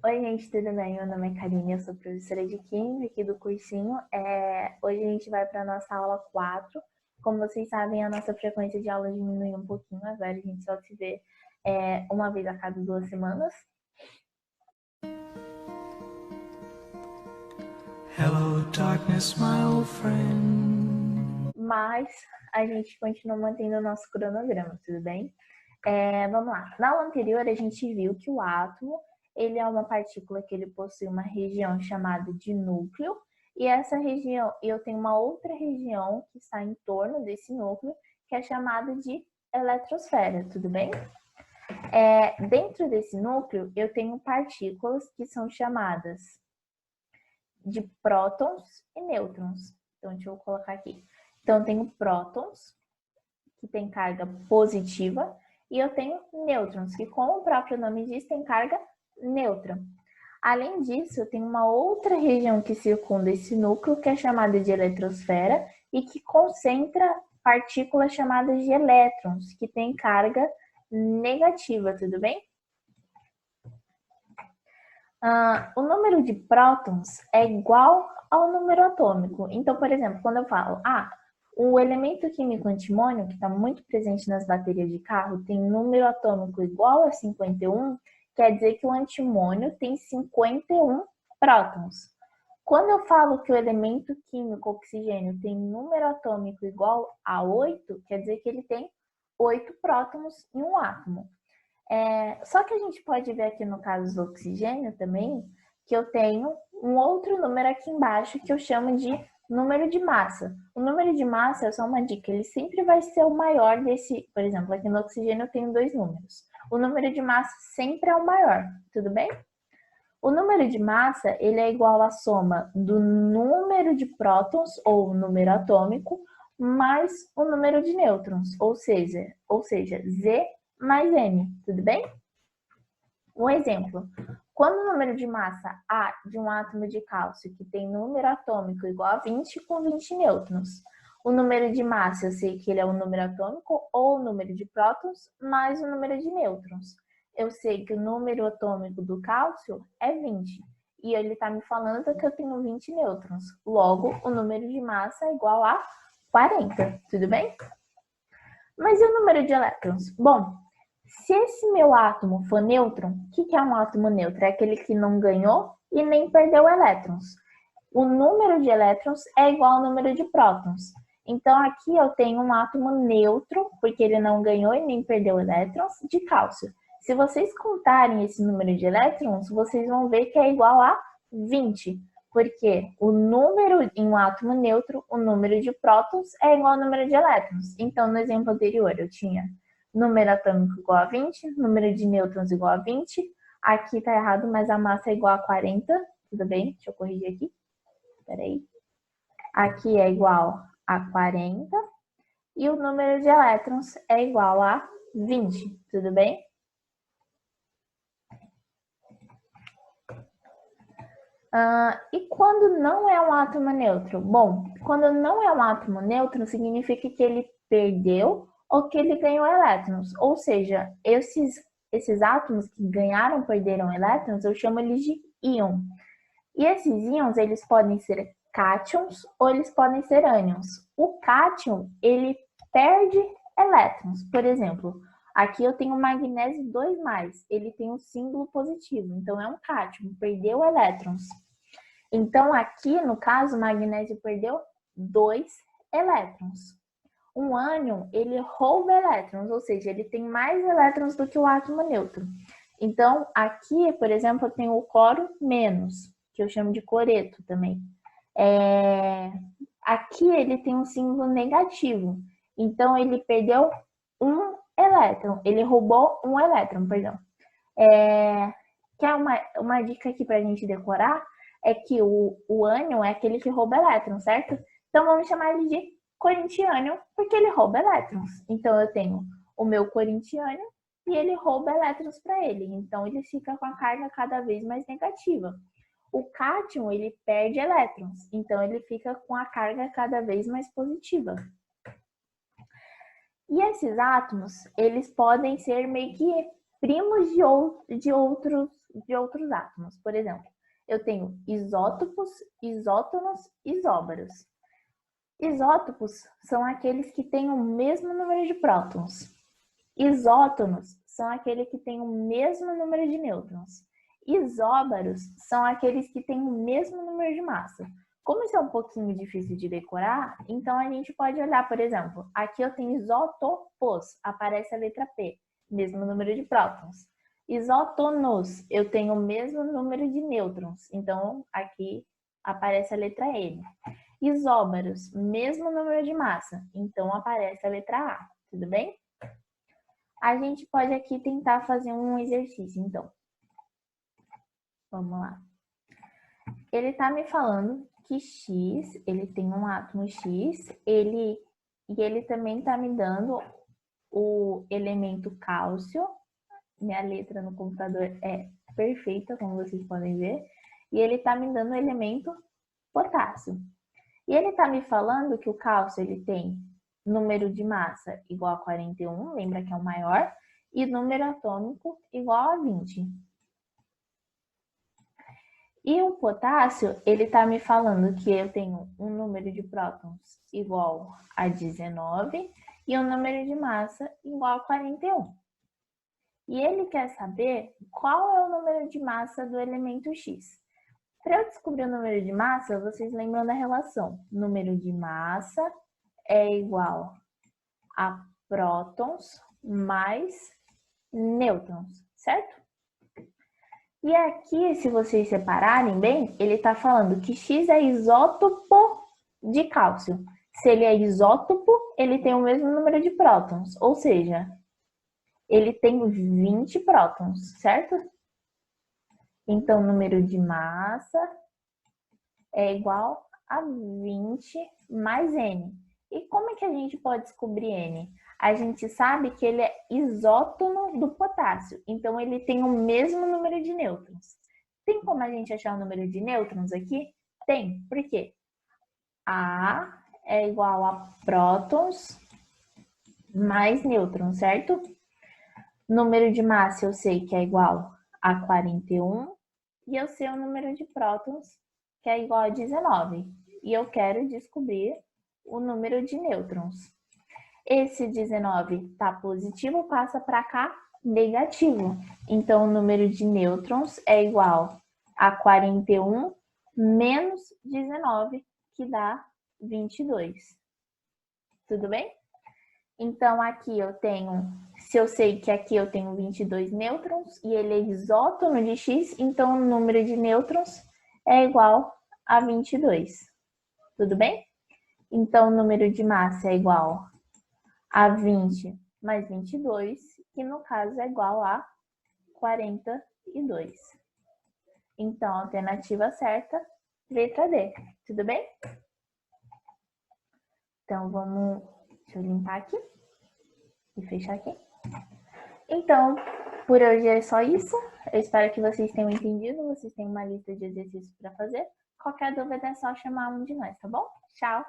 Oi, gente, tudo bem? Meu nome é Karine, eu sou professora de Química aqui do cursinho. Hoje a gente vai para a nossa aula 4. Como vocês sabem, a nossa frequência de aula diminuiu um pouquinho, agora a gente só se vê uma vez a cada 2 semanas. Hello, darkness, my old friend. Mas a gente continua mantendo o nosso cronograma, tudo bem? Vamos lá. Na aula anterior, a gente viu que o átomo ele é uma partícula que ele possui uma região chamada de núcleo, e essa região, eu tenho uma outra região que está em torno desse núcleo, que é chamada de eletrosfera, tudo bem? Dentro desse núcleo, eu tenho partículas que são chamadas de prótons e nêutrons. Então, deixa eu colocar aqui. Então, eu tenho prótons, que tem carga positiva, e eu tenho nêutrons, que, como o próprio nome diz, tem carga neutra. Além disso, eu tenho uma outra região que circunda esse núcleo, que é chamada de eletrosfera, e que concentra partículas chamadas de elétrons, que têm carga negativa, tudo bem? O número de prótons é igual ao número atômico. Então, por exemplo, quando eu falo, o elemento químico antimônio, que está muito presente nas baterias de carro, tem número atômico igual a 51, quer dizer que o antimônio tem 51 prótons. Quando eu falo que o elemento químico oxigênio tem número atômico igual a 8, quer dizer que ele tem 8 prótons em um átomo. Só que a gente pode ver aqui no caso do oxigênio também, que eu tenho um outro número aqui embaixo que eu chamo de número de massa. O número de massa é só uma dica, ele sempre vai ser o maior desse, por exemplo, aqui no oxigênio eu tenho 2 números. O número de massa sempre é o maior, tudo bem? O número de massa, ele é igual à soma do número de prótons, ou número atômico, mais o número de nêutrons, ou seja, Z mais M, tudo bem? Um exemplo, quando o número de massa A de um átomo de cálcio que tem número atômico igual a 20 com 20 nêutrons, o número de massa eu sei que ele é o número atômico ou o número de prótons mais o número de nêutrons. Eu sei que o número atômico do cálcio é 20 e ele está me falando que eu tenho 20 nêutrons. Logo, o número de massa é igual a 40, tudo bem? Mas e o número de elétrons? Bom, se esse meu átomo for nêutron, o que é um átomo neutro? É aquele que não ganhou e nem perdeu elétrons. O número de elétrons é igual ao número de prótons. Então, aqui eu tenho um átomo neutro, porque ele não ganhou e nem perdeu elétrons, de cálcio. Se vocês contarem esse número de elétrons, vocês vão ver que é igual a 20, porque o número em um átomo neutro, o número de prótons é igual ao número de elétrons. Então, no exemplo anterior, eu tinha número atômico igual a 20, número de nêutrons igual a 20. Aqui tá errado, mas a massa é igual a 40. Tudo bem? Deixa eu corrigir aqui. Peraí. Aqui é igual a 40. E o número de elétrons é igual a 20. Tudo bem? E quando não é um átomo neutro? Bom, quando não é um átomo neutro, significa que ele perdeu ou que ele ganhou elétrons. Ou seja, esses átomos que ganharam, perderam elétrons, eu chamo eles de íon. E esses íons, eles podem ser cátions ou eles podem ser ânions. O cátion, ele perde elétrons. Por exemplo, aqui eu tenho magnésio 2+, ele tem um símbolo positivo, então é um cátion, perdeu elétrons. Então, aqui, no caso, o magnésio perdeu 2 elétrons. Um ânion, ele rouba elétrons, ou seja, ele tem mais elétrons do que o átomo neutro. Então, aqui, por exemplo, eu tenho o cloro menos, que eu chamo de coreto também. Aqui ele tem um símbolo negativo. Então, ele perdeu um elétron. Ele roubou um elétron, perdão. Quer uma dica aqui para a gente decorar? É que o ânion é aquele que rouba elétrons, certo? Então, vamos chamar ele de corintiânion, porque ele rouba elétrons. Então, eu tenho o meu corintiânion e ele rouba elétrons para ele. Então, ele fica com a carga cada vez mais negativa. O cátion, ele perde elétrons. Então, ele fica com a carga cada vez mais positiva. E esses átomos, eles podem ser meio que primos de outros de outros átomos. Por exemplo, eu tenho isótopos, isótonos, isóbaros. Isótopos são aqueles que têm o mesmo número de prótons. Isótonos são aqueles que têm o mesmo número de nêutrons. Isóbaros são aqueles que têm o mesmo número de massa. Como isso é um pouquinho difícil de decorar, então a gente pode olhar, por exemplo, aqui eu tenho isótopos, aparece a letra P, mesmo número de prótons. Isótonos, eu tenho o mesmo número de nêutrons, então aqui aparece a letra N. Isóbaros, mesmo número de massa, então aparece a letra A, tudo bem? A gente pode aqui tentar fazer um exercício, então. Vamos lá. Ele está me falando que X, ele tem um átomo X, e ele também está me dando o elemento cálcio. Minha letra no computador é perfeita, como vocês podem ver. E ele está me dando o elemento potássio. E ele está me falando que o cálcio ele tem número de massa igual a 41, lembra que é o maior, e número atômico igual a 20. E o potássio, ele está me falando que eu tenho um número de prótons igual a 19 e um número de massa igual a 41. E ele quer saber qual é o número de massa do elemento X. Para eu descobrir o número de massa, vocês lembram da relação? Número de massa é igual a prótons mais nêutrons, certo? E aqui, se vocês separarem bem, ele está falando que X é isótopo de cálcio. Se ele é isótopo, ele tem o mesmo número de prótons, ou seja, ele tem 20 prótons, certo? Então, o número de massa é igual a 20 mais N. E como é que a gente pode descobrir N? A gente sabe que ele é isótono do potássio, então ele tem o mesmo número de nêutrons. Tem como a gente achar o número de nêutrons aqui? Tem. Por quê? A é igual a prótons mais nêutrons, certo? Número de massa eu sei que é igual a 41 e eu sei o número de prótons que é igual a 19. E eu quero descobrir o número de nêutrons. Esse 19 está positivo, passa para cá negativo. Então, o número de nêutrons é igual a 41 menos 19, que dá 22. Tudo bem? Então, aqui eu tenho, se eu sei que aqui eu tenho 22 nêutrons e ele é isótono de X, então o número de nêutrons é igual a 22. Tudo bem? Então, o número de massa é igual a 20 mais 22, que no caso é igual a 42. Então, a alternativa certa, letra D. Tudo bem? Então, deixa eu limpar aqui e fechar aqui. Então, por hoje é só isso. Eu espero que vocês tenham entendido. Vocês têm uma lista de exercícios para fazer. Qualquer dúvida é só chamar um de nós, tá bom? Tchau!